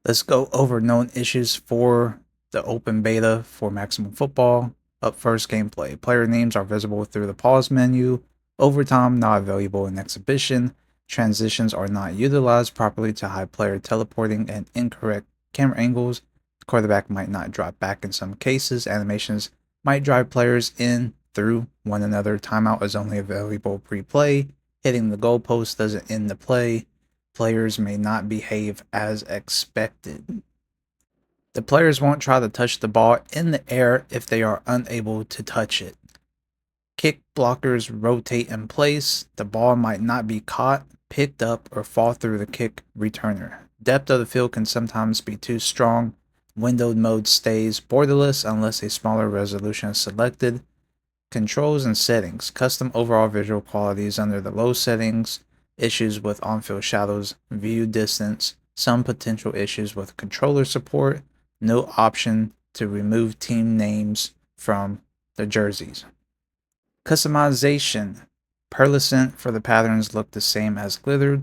Let's go over known issues for the open beta for Maximum Football. Up first, gameplay. Player names are visible through the pause menu. Overtime not available in exhibition. Transitions are not utilized properly to hide player teleporting and incorrect camera angles. The quarterback might not drop back in some cases. Animations might drive players in through one another. Timeout is only available pre-play. Hitting the goalpost doesn't end the play. Players may not behave as expected. The players won't try to touch the ball in the air if they are unable to touch it. Kick blockers rotate in place. The ball might not be caught, picked up, or fall through the kick returner. Depth of the field can sometimes be too strong. Windowed mode stays borderless unless a smaller resolution is selected. Controls and settings. Custom overall visual qualities under the low settings. Issues with on-field shadows, view distance, some potential issues with controller support, no option to remove team names from the jerseys. Customization. Pearlescent for the patterns look the same as glittered.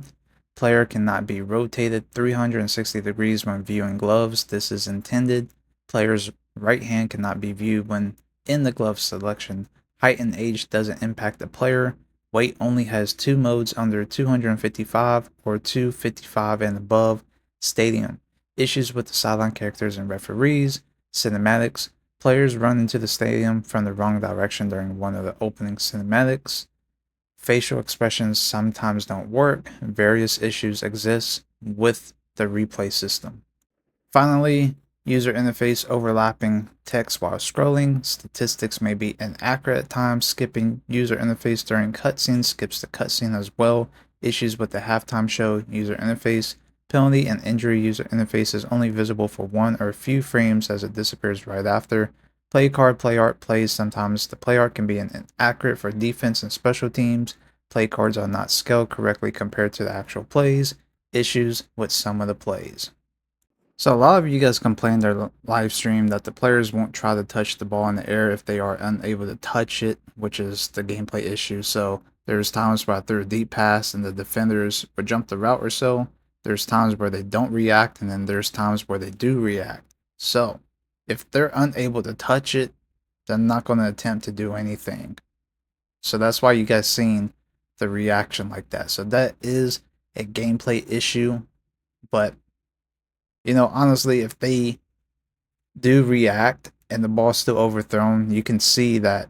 Player cannot be rotated 360 degrees when viewing gloves. This is intended. Player's right hand cannot be viewed when in the glove selection. Height and age doesn't impact the player. Weight only has two modes under 255 or 255 and above. Stadium. Issues with the sideline characters and referees. Cinematics. Players run into the stadium from the wrong direction during one of the opening cinematics. Facial expressions sometimes don't work. Various issues exist with the replay system. Finally, user interface overlapping text while scrolling. Statistics may be inaccurate at times. Skipping user interface during cutscenes skips the cutscene as well. Issues with the halftime show user interface. Penalty and injury user interface is only visible for one or a few frames as it disappears right after. Play card, play art plays. Sometimes the play art can be inaccurate for defense and special teams. Play cards are not scaled correctly compared to the actual plays. Issues with some of the plays. So a lot of you guys complained their live stream that the players won't try to touch the ball in the air if they are unable to touch it, which is the gameplay issue. So there's times where I threw a deep pass and the defenders would jump the route or so. There's times where they don't react, and then there's times where they do react. So if they're unable to touch it, they're not going to attempt to do anything. So that's why you guys seen the reaction like that. So that is a gameplay issue, but honestly, if they do react and the ball's still overthrown, you can see that,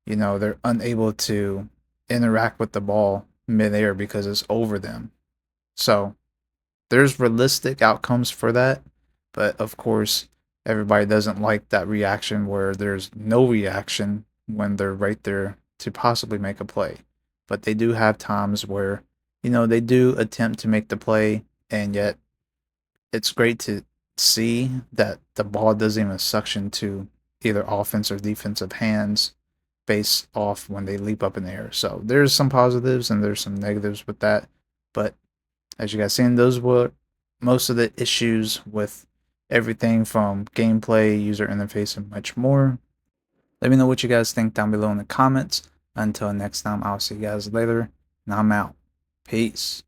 they're unable to interact with the ball midair because it's over them. So there's realistic outcomes for that, but of course, everybody doesn't like that reaction where there's no reaction when they're right there to possibly make a play. But they do have times where, they do attempt to make the play, and yet it's great to see that the ball doesn't even suction to either offense or defensive hands based off when they leap up in the air. So there's some positives and there's some negatives with that. But as you guys seen, those were most of the issues with everything from gameplay, user interface, and much more. Let me know what you guys think down below in the comments. Until next time, I'll see you guys later, and I'm out. Peace.